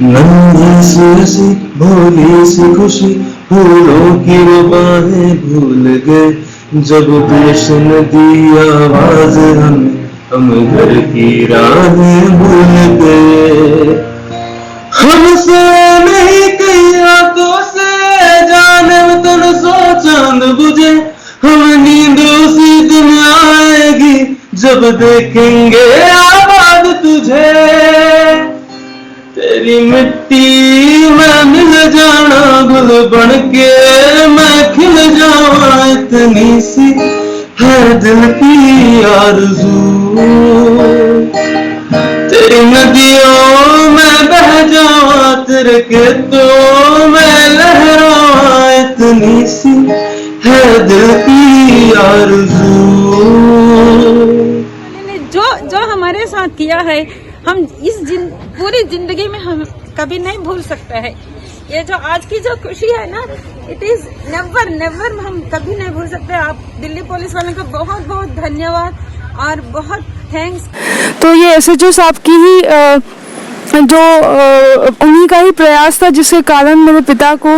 नन्ही सी हंसी भोली सी खुशी फूलों की वो बाहें भूल गए जब गुलशन दी आवाज हम घर की राहें भूल गए। हमसे नहीं कई आंखों से जाने तन सो चांद बुझे हम नींद उसी दिन आएगी जब देखेंगे आबाद तुझे। तेरी मिट्टी में मिल जाना गुल बन के मैं खिल जाऊं इतनी सी है दिल की आरज़ू। तेरी नदियों में बह जाऊं तेरे खेतों में लहराऊं इतनी सी है दिल की आरज़ू। ने जो जो हमारे साथ किया है हम पूरी जिंदगी में हम कभी नहीं भूल सकते हैं। ये जो आज की जो खुशी है ना, इट इज नेवर हम कभी नहीं भूल सकते। आप दिल्ली पुलिस वालों को बहुत बहुत धन्यवाद और बहुत थैंक्स। तो ये एसएचओ साहब की ही उन्हीं का ही प्रयास था जिसके कारण मेरे पिता को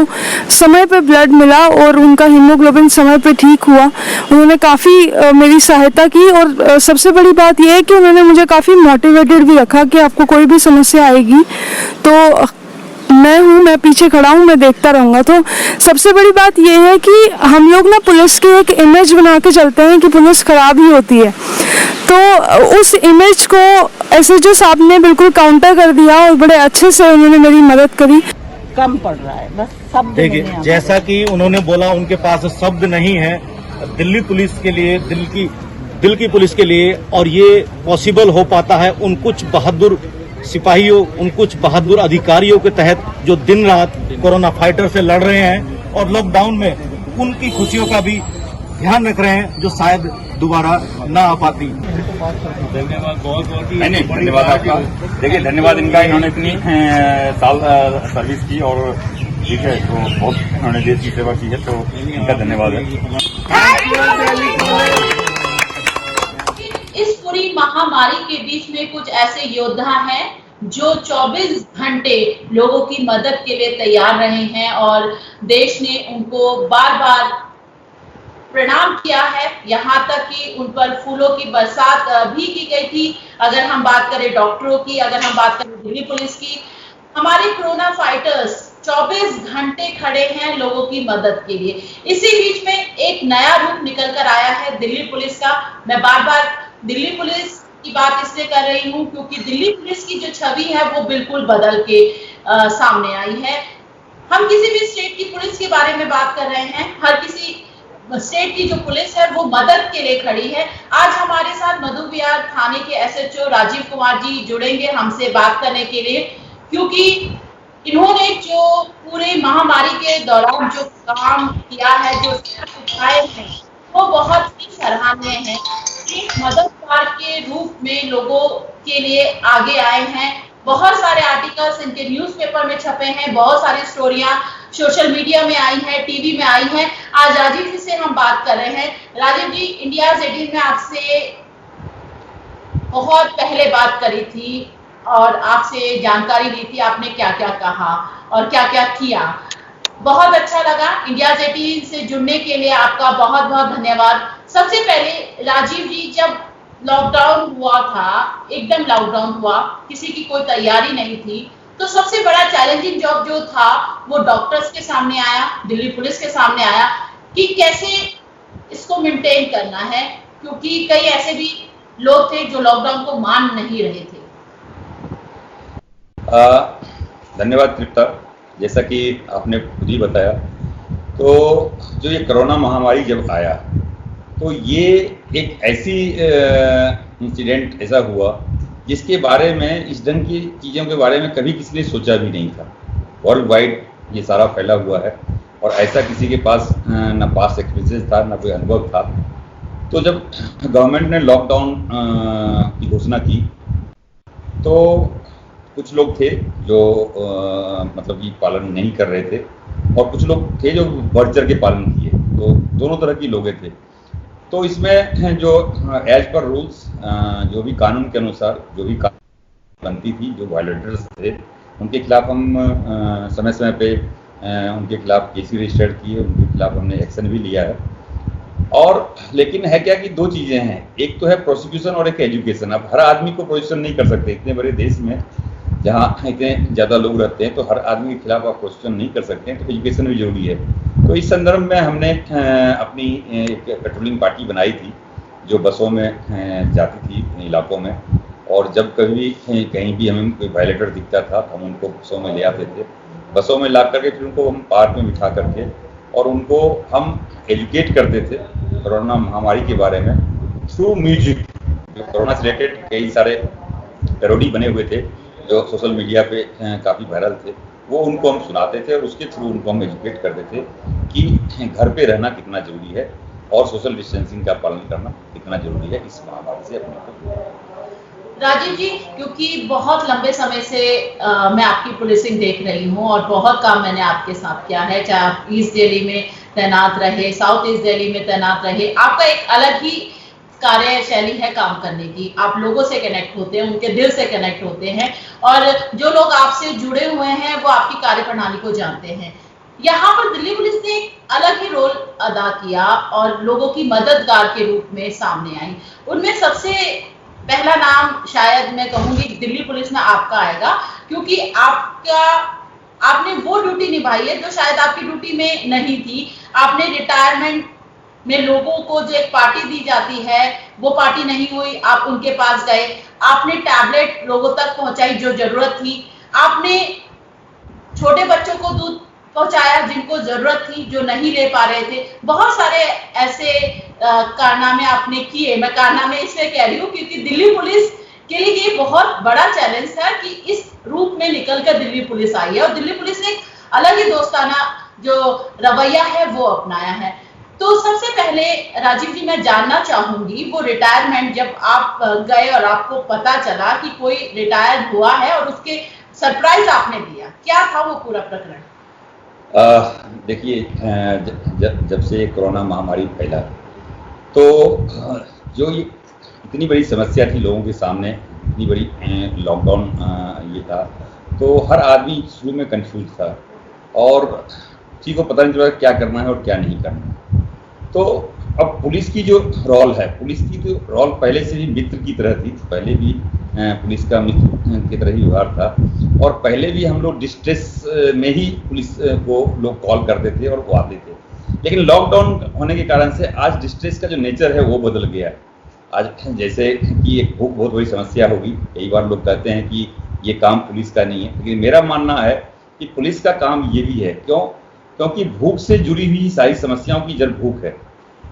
समय पे ब्लड मिला और उनका हीमोग्लोबिन समय पे ठीक हुआ। उन्होंने काफ़ी मेरी सहायता की और सबसे बड़ी बात यह है कि उन्होंने मुझे काफ़ी मोटिवेटेड भी रखा कि आपको कोई भी समस्या आएगी तो मैं पीछे खड़ा हूँ, मैं देखता रहूँगा। तो सबसे बड़ी बात यह है कि हम लोग ना पुलिस की एक इमेज बना के चलते हैं कि पुलिस खराब ही होती है, तो उस इमेज को एसएचओ साहब ने बिल्कुल काउंटर कर दिया और बड़े अच्छे से उन्होंने मेरी मदद करी। कम पड़ रहा है, बस शब्द देखिए जैसा कि उन्होंने बोला उनके पास शब्द नहीं है दिल्ली पुलिस के लिए, दिल की पुलिस के लिए, और ये पॉसिबल हो पाता है उन कुछ बहादुर सिपाहियों, उन कुछ बहादुर अधिकारियों के तहत जो दिन रात कोरोना फाइटर से लड़ रहे हैं और लॉकडाउन में उनकी खुशियों का भी ध्यान रख रहे हैं जो शायद दोबारा ना आ पाती। धन्यवाद, बहुत बहुत धन्यवाद आपका। देखिए धन्यवाद इनका, इन्होंने इतनी साल सर्विस की और ठीक है तो बहुत उन्होंने देश की सेवा की है, तो इनका धन्यवाद है। इस पूरी महामारी के बीच में कुछ ऐसे योद्धा हैं जो 24 घंटे लोगों की मदद के लिए तैयार रहे हैं और देश ने उनको बार बार प्रणाम किया है। यहाँ तक कि उन पर फूलों की बरसात भी की गई थी। अगर हम बात करें डॉक्टरों की, अगर हम बात करें दिल्ली पुलिस की, हमारे कोरोना फाइटर्स 24 घंटे खड़े हैं लोगों की मदद के लिए। इसी बीच में एक नया रूप निकल कर आया है दिल्ली पुलिस का। मैं बार बार दिल्ली पुलिस की बात इसलिए कर रही हूँ क्योंकि दिल्ली पुलिस की जो छवि है वो बिल्कुल बदल के सामने आई है। हम किसी भी स्टेट की पुलिस के बारे में बात कर रहे हैं, हर किसी स्टेट की जो पुलिस है वो मदद के लिए खड़ी है। आज हमारे साथ मधु विहार थाने के एसएचओ राजीव कुमार जी जुड़ेंगे हमसे बात करने के लिए, क्योंकि इन्होंने जो पूरे महामारी के दौरान जो काम किया है, जो उठाए हैं, वो बहुत ही सराहनीय है। एक मददगार के रूप में लोगों के लिए आगे आए हैं। बहुत सारे आर्टिकल्स इनके न्यूज़पेपर में छपे हैं, बहुत सारी स्टोरियां सोशल मीडिया में आई है, टीवी में आई है। आज राजीव जी से हम बात कर रहे हैं। राजीव जी, इंडियाज 18 में आपसे बहुत पहले बात करी थी और आपसे जानकारी ली थी, आपने क्या क्या कहा और क्या क्या किया। बहुत अच्छा लगा। इंडियाज 18 से जुड़ने के लिए आपका बहुत बहुत धन्यवाद। सबसे पहले राजीव जी, जब लॉकडाउन हुआ था, एकदम लॉकडाउन हुआ, किसी की कोई तैयारी नहीं थी, तो सबसे बड़ा चैलेंजिंग जॉब जो था वो डॉक्टर्स के सामने आया, दिल्ली पुलिस के सामने आया कि कैसे इसको मेंटेन करना है, क्योंकि कई ऐसे भी लोग थे जो लॉकडाउन को मान नहीं रहे थे। धन्यवाद तृप्ता। जैसा कि आपने खुद ही बताया, तो जो ये कोरोना महामारी जब आया तो ये एक ऐसी इंसिडेंट ऐसा हुआ जिसके बारे में, इस ढंग की चीज़ों के बारे में कभी किसी ने सोचा भी नहीं था। वर्ल्ड वाइड ये सारा फैला हुआ है और ऐसा किसी के पास ना पास एक्सपीरियंस था, ना कोई अनुभव था। तो जब गवर्नमेंट ने लॉकडाउन की घोषणा की तो कुछ लोग थे जो मतलब कि पालन नहीं कर रहे थे और कुछ लोग थे जो बढ़ चढ़ के पालन किए, तो दोनों तरह की लोग थे। तो इसमें जो एज पर रूल्स, जो भी कानून के अनुसार जो भी बनती थी, जो वायलेटर्स थे उनके खिलाफ हम समय समय पे उनके खिलाफ केस रजिस्टर्ड किए, उनके खिलाफ हमने एक्शन भी लिया है। और लेकिन है क्या कि दो चीज़ें हैं, एक तो है प्रोसिक्यूशन और एक एजुकेशन। अब हर आदमी को प्रोसिक्यूशन नहीं कर सकते, इतने बड़े देश में जहाँ इतने ज़्यादा लोग रहते हैं तो हर आदमी के खिलाफ आप प्रोसिक्यूशन नहीं कर सकते हैं, तो एजुकेशन भी जरूरी है। तो इस संदर्भ में हमने अपनी एक पेट्रोलिंग पार्टी बनाई थी जो बसों में जाती थी इलाकों में, और जब कभी कहीं भी हमें कोई वायलेटर दिखता था तो हम उनको बसों में ले आते थे। बसों में ला करके फिर उनको हम पार्क में बिठा करके और उनको हम एजुकेट करते थे कोरोना महामारी के बारे में थ्रू म्यूजिक। जो कोरोना से रिलेटेड कई सारे पैरोडी बने हुए थे जो सोशल मीडिया पे काफ़ी वायरल थे, वो उनको हम सुनाते थे और उसके थ्रू उनको हम एजुकेट करते थे कि घर पे रहना कितना जरूरी है और सोशल डिस्टेंसिंग का पालन करना कितना जरूरी है इस महामारी से अपने को। राजीव जी, क्योंकि बहुत लंबे समय से मैं आपकी पुलिसिंग देख रही हूँ और बहुत काम मैंने आपके साथ किया है, चाहे आप ईस्ट दिल्ली में तैनात रहे, साउथ ईस्ट दिल्ली में तैनात रहे, आपका एक अलग ही कार्यशैली है काम करने की। आप लोगों से कनेक्ट होते हैं, उनके दिल से कनेक्ट होते हैं और जो लोग आपसे जुड़े हुए हैं वो आपकी कार्यप्रणाली को जानते हैं। यहाँ पर दिल्ली पुलिस ने एक अलग ही रोल अदा किया और लोगों की मददगार के रूप में सामने आई। उनमें सबसे पहला नाम शायद मैं कहूंगी दिल्ली पुलिस में आपका आएगा, क्योंकि आपने वो ड्यूटी निभाई है जो शायद आपकी ड्यूटी में नहीं थी। आपने रिटायरमेंट में लोगों को जो एक पार्टी दी जाती है वो पार्टी नहीं हुई, आप उनके पास गए, आपने टैबलेट लोगों तक पहुंचाई जो जरूरत थी, आपने छोटे बच्चों को दूध पहुंचाया जिनको जरूरत थी जो नहीं ले पा रहे थे। बहुत सारे ऐसे कारनामे आपने किए। मैं कारनामे इसलिए कह रही हूँ क्योंकि दिल्ली पुलिस के लिए ये बहुत बड़ा चैलेंज था कि इस रूप में निकलकर दिल्ली पुलिस आई है और दिल्ली पुलिस ने एक अलग ही दोस्ताना जो रवैया है वो अपनाया है। तो सबसे पहले राजीव जी मैं जानना चाहूंगी वो रिटायरमेंट जब आप गए और आपको पता चला कि कोई रिटायर हुआ है और उसके सरप्राइज आपने दिया, क्या था वो पूरा प्रकरण? देखिए, जब से कोरोना महामारी फैला तो जो ये इतनी बड़ी समस्या थी लोगों के सामने, इतनी बड़ी लॉकडाउन ये था, तो हर आदमी शुरू में कंफ्यूज था और किसी को पता नहीं चला क्या करना है और क्या नहीं करना है। तो अब पुलिस की जो रोल है, पुलिस की जो रोल पहले से ही मित्र की तरह थी, पहले भी पुलिस का मित्र की तरह ही व्यवहार था और पहले भी हम लोग डिस्ट्रेस में ही पुलिस को लोग कॉल करते थे और वो आते थे। लेकिन लॉकडाउन होने के कारण से आज डिस्ट्रेस का जो नेचर है वो बदल गया है। आज जैसे कि एक भूख बहुत बड़ी समस्या होगी, कई बार लोग कहते हैं कि ये काम पुलिस का नहीं है, लेकिन मेरा मानना है कि पुलिस का काम ये भी है। क्योंकि भूख से जुड़ी हुई सारी समस्याओं की जड़ भूख है।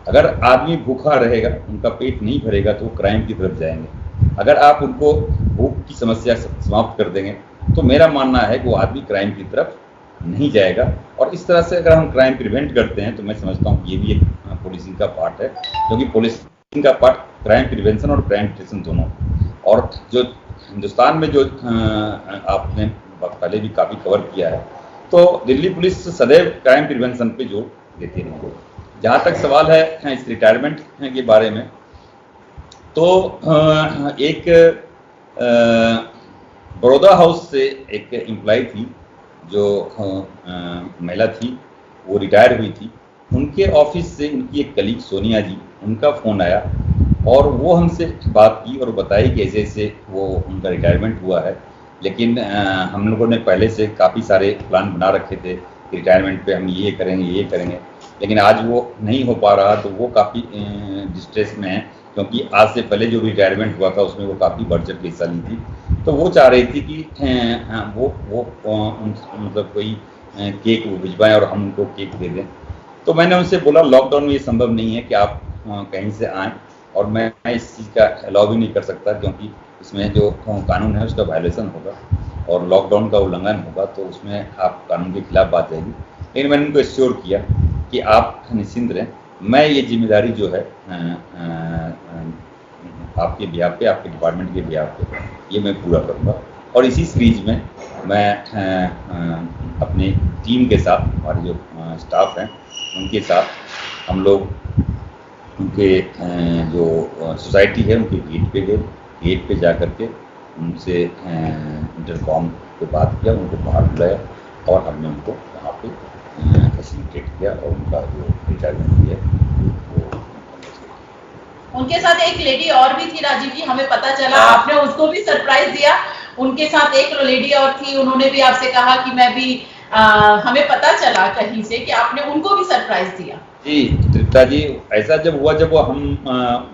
अगर आदमी भूखा रहेगा, उनका पेट नहीं भरेगा तो वो क्राइम की तरफ जाएंगे। अगर आप उनको भूख की समस्या समाप्त कर देंगे तो मेरा मानना है कि वो आदमी क्राइम की तरफ नहीं जाएगा। और इस तरह से अगर हम क्राइम प्रिवेंट करते हैं तो मैं समझता हूँ कि ये भी एक पुलिसिंग का पार्ट है, क्योंकि पुलिसिंग का पार्ट क्राइम प्रिवेंशन और क्राइम डिटेक्शन दोनों। और जो हिंदुस्तान में जो आपने पहले भी काफ़ी कवर किया है, तो दिल्ली पुलिस सदैव क्राइम प्रिवेंशन पे जोर देती रही है। जहाँ तक सवाल है इस रिटायरमेंट के बारे में, तो एक बड़ौदा हाउस से एक एम्प्लॉय थी जो महिला थी, वो रिटायर हुई थी। उनके ऑफिस से उनकी एक कलीग सोनिया जी, उनका फ़ोन आया और वो हमसे बात की और बताई कि ऐसे ऐसे वो उनका रिटायरमेंट हुआ है। लेकिन हम लोगों ने पहले से काफ़ी सारे प्लान बना रखे थे कि रिटायरमेंट पे हम ये करेंगे, लेकिन आज वो नहीं हो पा रहा। तो वो काफ़ी डिस्ट्रेस में है, क्योंकि आज से पहले जो रिटायरमेंट हुआ था उसमें वो काफ़ी बढ़ चढ़ के हिस्सा ली थी। तो वो चाह रही थी कि वो मतलब कोई केक वो भिजवाएं और हम उनको केक दे दें। तो मैंने उनसे बोला लॉकडाउन में ये संभव नहीं है कि आप कहीं से आएँ, और मैं इस चीज़ का अलाउ भी नहीं कर सकता, क्योंकि इसमें जो कानून है उसका वायलेशन होगा और लॉकडाउन का उल्लंघन होगा, तो उसमें आप कानून के खिलाफ बात जाएगी। लेकिन मैंने उनको एश्योर किया कि आप निश्चिंत रहें, मैं ये जिम्मेदारी जो है आपके बिहाफ पे, आपके डिपार्टमेंट के बिहाफ पे, ये मैं पूरा करूँगा। और इसी सीरीज में मैं अपनी टीम के साथ, हमारे जो स्टाफ हैं उनके साथ हम लोग उनके जो सोसाइटी है उनके गेट पे गए। गेट पे जा करके उनसे इंटरकॉम पे बात किया, उनको बाहर बुलाया और हमने उनको वहाँ पे फैसिलिटेट किया और उनका जो रिटायरमेंट है वो। उनके साथ एक लेडी और भी थी राजीव जी, हमें पता चला आपने उसको भी सरप्राइज दिया। उनके साथ एक लेडी और थी, उन्होंने भी आपसे कहा कि मैं भी हमें पता चला कहीं से कि आपने उनको भी सरप्राइज दिया। जी तृप्ता जी, ऐसा जब हुआ जब वो हम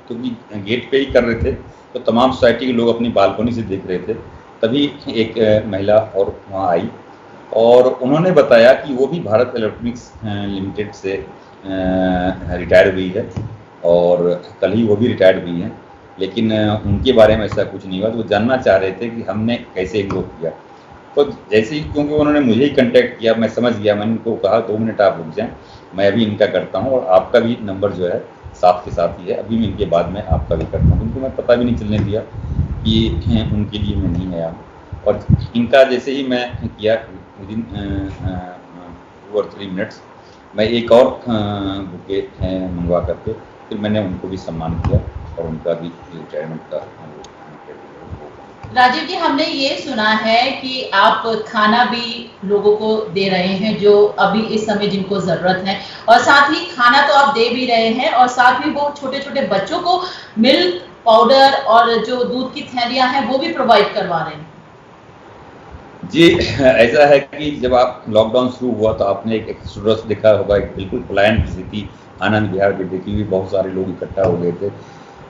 क्योंकि गेट पे ही कर रहे थे तो तमाम सोसाइटी के लोग अपनी बालकनी से देख रहे थे, तभी एक महिला और वहाँ आई और उन्होंने बताया कि वो भी भारत इलेक्ट्रॉनिक्स लिमिटेड से रिटायर हुई है और कल ही वो भी रिटायर्ड हुई हैं, लेकिन उनके बारे में ऐसा कुछ नहीं हुआ। तो वो जानना चाह रहे थे कि हमने कैसे इनको किया। तो जैसे ही क्योंकि उन्होंने मुझे ही कांटेक्ट किया, मैं समझ गया, मैंने उनको कहा 2 मिनट आप रुक जाएं, मैं अभी इनका करता हूं और आपका भी नंबर जो है साथ के साथ ही है, अभी मैं इनके बाद में आपका भी करता हूं। उनको मैं पता भी नहीं चलने दिया कि उनके लिए मैं नहीं आया। और इनका जैसे ही मैं किया विदिन 2 और 3 मिनट्स मैं एक और बुके मंगवा करके फिर मैंने उनको भी सम्मान किया और उनका भी रिटायरमेंट का। राजीव जी, हमने ये सुना है कि आप खाना भी लोगों को दे रहे हैं जो अभी इस समय जिनको जरूरत है, और साथ ही खाना तो आप दे भी रहे हैं और साथ ही वो छोटे छोटे बच्चों को मिल्क पाउडर और जो दूध की थैलियां हैं वो भी प्रोवाइड करवा रहे हैं। जी, ऐसा है कि जब आप लॉकडाउन शुरू हुआ तो आपने एक एक्सोडस देखा होगा, एक बिल्कुल पलायन स्थिति आनंद विहार पे देखी हुई, बहुत सारे लोग इकट्ठा हो गए थे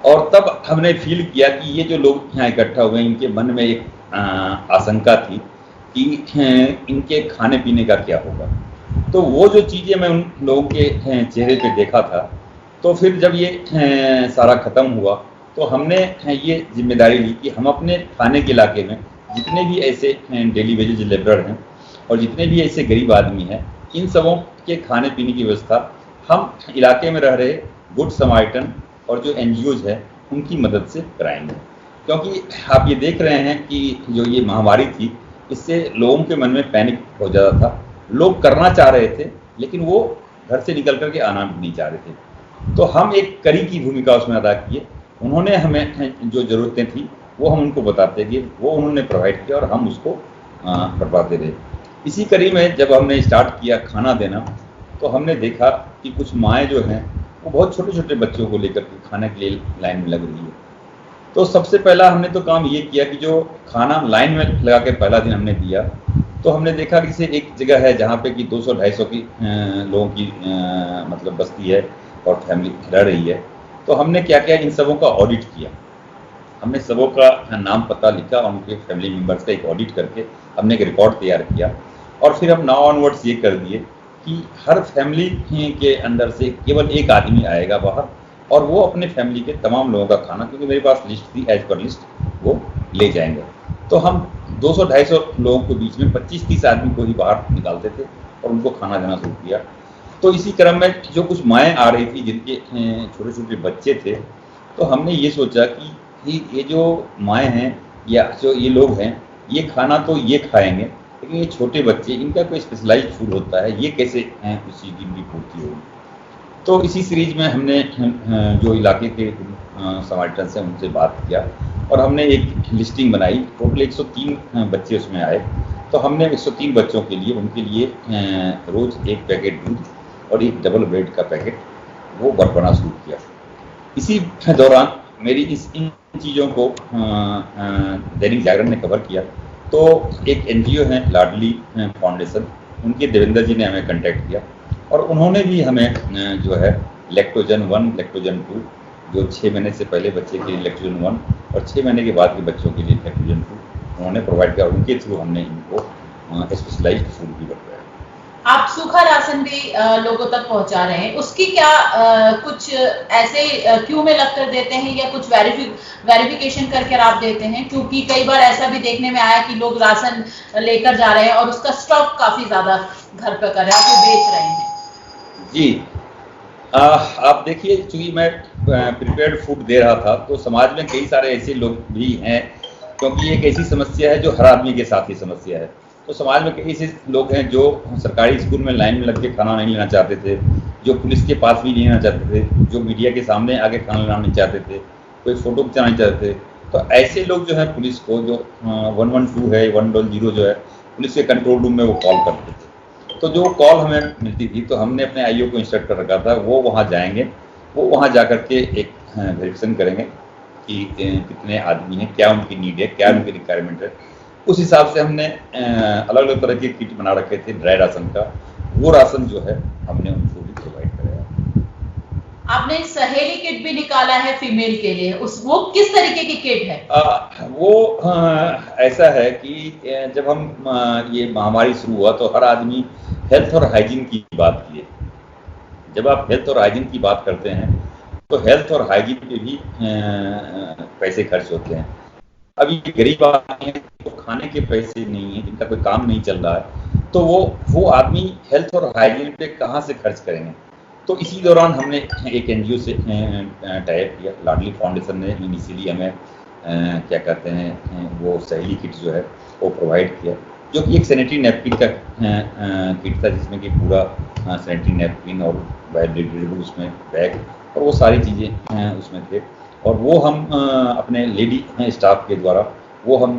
और तब हमने फील किया कि ये जो लोग यहाँ इकट्ठा हुए इनके मन में एक आशंका थी कि इनके खाने पीने का क्या होगा। तो वो जो चीज़ें मैं उन लोगों के चेहरे पे देखा था, तो फिर जब ये सारा ख़त्म हुआ तो हमने ये जिम्मेदारी ली कि हम अपने खाने के इलाके में जितने भी ऐसे डेली वेजेज लेबरर हैं और जितने भी ऐसे गरीब आदमी हैं, इन सबों के खाने पीने की व्यवस्था हम इलाके में रह रहे गुड समारिटन और जो NGOs है उनकी मदद से कराएंगे। क्योंकि आप ये देख रहे हैं कि जो ये महामारी थी इससे लोगों के मन में पैनिक हो जाता था, लोग करना चाह रहे थे लेकिन वो घर से निकल करके आना भी नहीं चाह रहे थे। तो हम एक कड़ी की भूमिका उसमें अदा किए, उन्होंने हमें जो ज़रूरतें थी वो हम उनको बताते गए, वो उन्होंने प्रोवाइड किया और हम उसको करवाते रहे। इसी कड़ी में जब हमने स्टार्ट किया खाना देना तो हमने देखा कि कुछ माएँ जो हैं वो बहुत छोटे छोटे बच्चों को लेकर के खाने के लिए लाइन में लग रही है। तो सबसे पहला हमने तो काम ये किया कि जो खाना लाइन में लगा के पहला दिन हमने दिया तो हमने देखा कि जैसे एक जगह है जहाँ पे कि 200-250 की लोगों की मतलब बस्ती है और फैमिली रह रही है। तो हमने क्या किया, इन सबों का ऑडिट किया, हमने सबों का नाम पता लिखा और उनके फैमिली मेम्बर्स का एक ऑडिट करके हमने एक रिकॉर्ड तैयार किया और फिर हम नाउ ऑनवर्ड्स ये कर दिए कि हर फैमिली के अंदर से केवल एक आदमी आएगा बाहर और वो अपने फैमिली के तमाम लोगों का खाना, क्योंकि मेरे पास लिस्ट थी, एज पर लिस्ट वो ले जाएंगे। तो हम 200-250 लोगों के बीच में 25-30 आदमी को ही बाहर निकालते थे और उनको खाना देना शुरू किया। तो इसी क्रम में जो कुछ माएँ आ रही थी जिनके छोटे छोटे बच्चे थे, तो हमने ये सोचा कि ये जो माएँ हैं या जो ये लोग हैं ये खाना तो ये खाएंगे, लेकिन ये छोटे बच्चे इनका कोई स्पेशलाइज्ड फूड होता है, ये कैसे उसी दिन की पूर्ति होगी। तो इसी सीरीज में हमने जो इलाके के समारिटन से उनसे बात किया और हमने एक लिस्टिंग बनाई। टोटल 103 बच्चे उसमें आए, तो हमने 103 बच्चों के लिए उनके लिए रोज़ एक पैकेट दूध और एक डबल ब्रेड का पैकेट वो बंटवाना शुरू किया। इसी दौरान मेरी इन चीज़ों को दैनिक जागरण ने कवर किया। तो एक NGO है लाडली फाउंडेशन, उनके देवेंद्र जी ने हमें कांटेक्ट किया और उन्होंने भी हमें जो है लैक्टोजन 1, लैक्टोजन 2, जो 6 महीने से पहले बच्चे के लिए लैक्टोजन 1 और 6 महीने के बाद के बच्चों के लिए लैक्टोजन 2 उन्होंने प्रोवाइड किया। उनके थ्रू हमने इनको स्पेशलाइज्ड फूड भी बंटवाया। आप सूखा राशन भी लोगों तक पहुंचा रहे हैं, उसकी क्या कुछ ऐसे क्यू में लग कर देते हैं या कुछ वेरिफिकेशन करके आप देते हैं? क्योंकि कई बार ऐसा भी देखने में आया कि लोग राशन लेकर जा रहे हैं और उसका स्टॉक काफी ज्यादा घर पर कर रहे हैं, बेच रहे हैं। जी, आप देखिए, चूंकि मैं प्रिपेयर्ड फूड दे रहा था तो समाज में कई सारे ऐसे लोग भी हैं, क्योंकि एक ऐसी समस्या है जो हर आदमी के साथ ही समस्या है। तो समाज में कई ऐसे लोग हैं जो सरकारी स्कूल में लाइन में लग के खाना नहीं लेना चाहते थे, जो पुलिस के पास भी नहीं लेना चाहते थे, जो मीडिया के सामने आके खाना लेना नहीं चाहते थे, कोई फोटो खिंचाना नहीं चाहते थे। तो ऐसे लोग जो है पुलिस को जो 112 है 100 जो है पुलिस के कंट्रोल रूम में वो कॉल करते थे। तो जो कॉल हमें मिलती थी तो हमने अपने आईओ को इंस्ट्रक्ट कर रखा था, वो वहाँ जाएंगे, वो वहाँ जा करके एक वेरिफिकेशन करेंगे कि कितने आदमी हैं, क्या उनकी नीड है, क्या उनकी रिक्वायरमेंट है। उस हिसाब से हमने अलग अलग तरह के किट बना रखे थे ड्राई राशन का, वो राशन जो है हमने उनको भी प्रोवाइड कराया। आपने सहेली किट भी निकाला है फीमेल के लिए, वो किस तरीके की किट है? ऐसा है कि जब हम ये महामारी शुरू हुआ तो हर आदमी हेल्थ और हाइजीन की बात किए। जब आप हेल्थ और हाइजीन की बात करते हैं तो हेल्थ और हाइजीन पे भी पैसे खर्च होते हैं। अब ये गरीब आदमी है तो खाने के पैसे नहीं है, जिनका कोई काम नहीं चल रहा है, तो वो आदमी हेल्थ और हाइजीन पे कहाँ से खर्च करेंगे। तो इसी दौरान हमने एक एनजीओ से टाइप किया, लाडली फाउंडेशन ने इनिशियली हमें क्या कहते हैं वो सहेली किट जो है वो प्रोवाइड किया, जो कि एक सैनिटरी नैपकिन का किट था, जिसमें कि पूरा सैनिटरी नैपकिन और बायोडिग्रेडेबल उसमें बैग और वो सारी चीज़ें उसमें थे। और वो हम अपने लेडी स्टाफ के द्वारा वो हम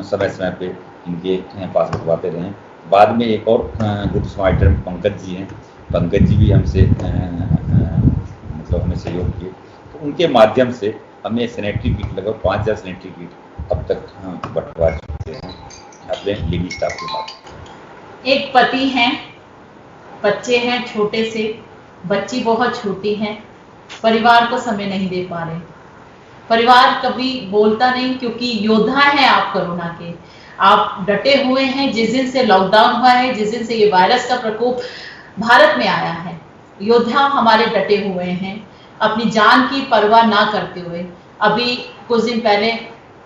समय समय पे इनके पास भिजवाते रहे। बाद में एक और गुड स्मार्टर पंकज जी हैं, पंकज जी भी हमसे मतलब हमें सहयोग किए, तो उनके माध्यम से हमने सैनिटरी किट लगभग 5000 सैनिटरी किट अब तक बंटवा चुके हैं अपने लेडी स्टाफ के बाद। एक पति हैं, बच्चे हैं छोटे से, बच्ची बहुत छोटी है, परिवार को समय नहीं दे पा रहे। परिवार कभी बोलता नहीं, क्योंकि योद्धा हैं आप कोरोना के, आप डटे हुए हैं। जिस दिन से लॉकडाउन हुआ है, जिस दिन से ये वायरस का प्रकोप भारत में आया है, योद्धा हमारे डटे हुए हैं अपनी जान की परवाह ना करते हुए। अभी कुछ दिन पहले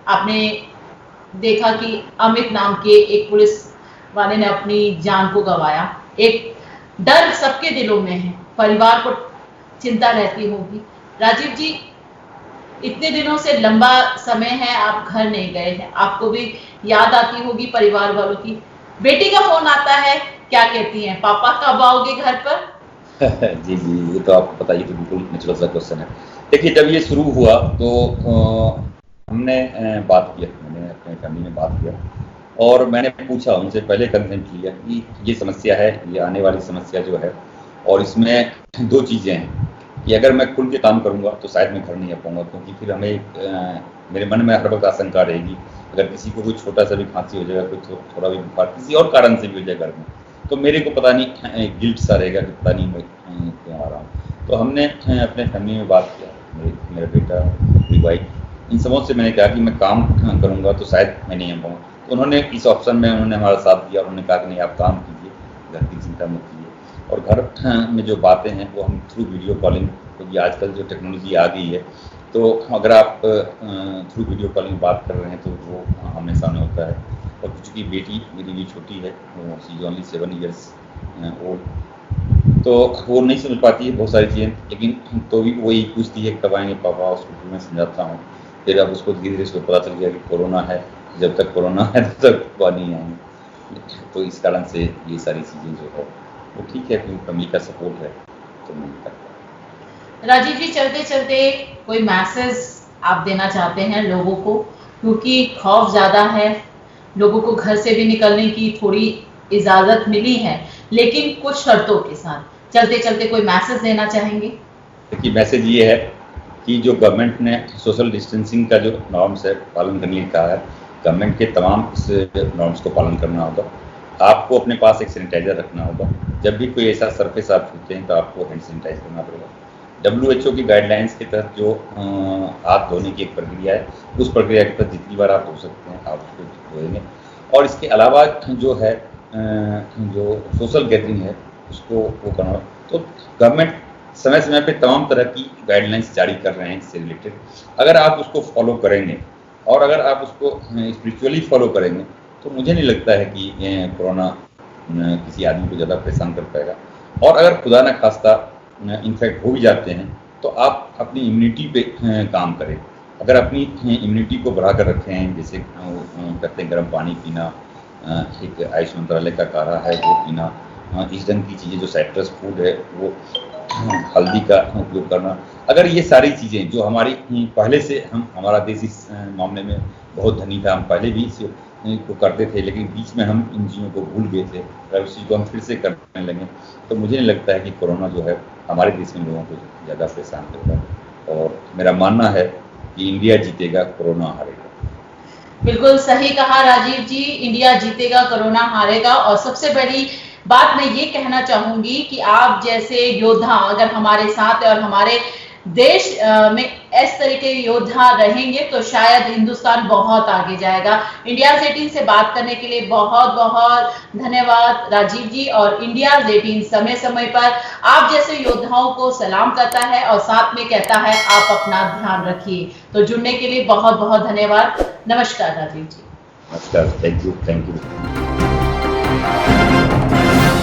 आपने देखा कि अमित नाम के एक पुलिस वाले ने अपनी जान को गंवाया। एक डर सबके दिलों में है, परिवार को चिंता रहती होगी। राजीव जी, इतने दिनों से लंबा समय है आप घर नहीं गए हैं, आपको भी याद आती होगी परिवार वालों की। बेटी का फोन आता है, क्या कहती हैं, पापा कब आओगे घर पर? जी जी, ये तो आपको पता ही, तो बिल्कुल नेचुरल सा क्वेश्चन है। देखिए, जब ये शुरू हुआ तो हमने बात किया, मैंने अपने फैमिली में बात किया और मैंने पूछा उनसे, पहले कंसेंट लिया कि ये समस्या है, ये आने वाली समस्या जो है, और इसमें दो चीज़ें हैं कि अगर मैं खुल के काम करूंगा तो शायद मैं घर नहीं आ पाऊंगा, क्योंकि फिर हमें मेरे मन में हर वक्त आशंका रहेगी, अगर किसी को कोई छोटा सा भी खांसी हो जाएगा, कोई थोड़ा भी बुखार किसी और कारण से भी हो जाए घर में, तो मेरे को पता नहीं गिल्ट सा रहेगा कि पता नहीं मैं क्यों आ रहा हूँ। तो हमने अपने फैमिली में बात किया, मेरा बेटा, मेरी वाइफ, इन सबों से मैंने कहा कि मैं काम करूँगा तो शायद मैं नहीं आ पाऊँगा। तो उन्होंने इस ऑप्शन में उन्होंने हमारा साथ दिया, उन्होंने कहा कि नहीं, आप काम कीजिए, घर की चिंता मत कीजिए, और घर में जो बातें हैं वो हम थ्रू वीडियो कॉलिंग, क्योंकि आजकल जो टेक्नोलॉजी आ गई है, तो अगर आप थ्रू वीडियो कॉलिंग बात कर रहे हैं तो वो आमने सामने होता है। और चूँकि बेटी मेरी भी छोटी है, वो she is only 7 years old, तो वो नहीं समझ पाती है बहुत सारी चीज़ें, लेकिन तो भी वही पूछती है कब आएंगे पापा, उसको मैं समझाता हूँ। फिर अब उसको धीरे धीरे उसको पता चल गया कि कोरोना है, जब तक कोरोना है तब तक पापा नहीं आएंगे। तो इस कारण से ये सारी चीज़ें जो है वो ठीक है, क्योंकि फैमिली का सपोर्ट है तो नहीं करता। राजीव जी, चलते चलते कोई मैसेज आप देना चाहते हैं लोगों को, क्योंकि खौफ ज्यादा है, लोगों को घर से भी निकलने की थोड़ी इजाजत मिली है, लेकिन कुछ शर्तों के साथ। चलते चलते कोई मैसेज देना चाहेंगे? देखिए, मैसेज ये है कि जो गवर्नमेंट ने सोशल डिस्टेंसिंग का जो नॉर्म्स है पालन करने का है, गवर्नमेंट के तमाम इस नॉर्म्स को पालन करना होगा। आपको अपने पास एक सैनिटाइजर रखना होगा, जब भी कोई ऐसा सरफेस आप छूते हैं तो आपको हैंड सैनिटाइज करना पड़ेगा। WHO की गाइडलाइंस के तहत जो हाथ धोने की एक प्रक्रिया है, उस प्रक्रिया के तहत जितनी बार आप धो सकते हैं आप उसको धोएंगे। और इसके अलावा जो है जो सोशल गैदरिंग है उसको वो करना। तो गवर्नमेंट समय समय पे तमाम तरह की गाइडलाइंस जारी कर रहे हैं इससे रिलेटेड। अगर आप उसको फॉलो करेंगे और अगर आप उसको स्पिरिचुअली फॉलो करेंगे तो मुझे नहीं लगता है कि कोरोना किसी आदमी को ज़्यादा परेशान कर पाएगा। और अगर खुदा न खास्ता इन्फेक्ट हो भी जाते हैं तो आप अपनी इम्यूनिटी पे काम करें। अगर अपनी इम्यूनिटी को बढ़ा कर रखें, जैसे कहते हैं गर्म पानी पीना, एक आयुष मंत्रालय का काढ़ा है वो पीना, इस ढंग की चीज़ें, जो साइट्रस फूड है वो हल्दी का उपयोग करना, अगर ये सारी चीज़ें जो हमारी पहले से हमारा देश इस मामले में बहुत धनी था, हम पहले भी इस को करते थे, लेकिन बीच में हम इन चीज़ों को भूल गए थे। अगर उस चीज़ को हम फिर से करने लगे तो मुझे नहीं लगता है कि कोरोना जो है हमारे देश में लोगों को ज़्यादा परेशान करेगा। और मेरा मानना है कि इंडिया जीतेगा, कोरोना हारेगा। बिल्कुल सही कहा राजीव जी, इंडिया जीतेगा, कोरोना हारेगा। और सबसे बड़ी बात मैं ये कहना चाहूंगी कि आप जैसे योद्धा अगर हमारे साथ और हमारे देश में इस तरह के योद्धा रहेंगे तो शायद हिंदुस्तान बहुत आगे जाएगा। इंडिया 18 से बात करने के लिए बहुत बहुत धन्यवाद राजीव जी। और इंडिया 18 समय समय पर आप जैसे योद्धाओं को सलाम करता है और साथ में कहता है आप अपना ध्यान रखिए। तो जुड़ने के लिए बहुत बहुत धन्यवाद। नमस्कार राजीव जी। नमस्कार, थैंक यू।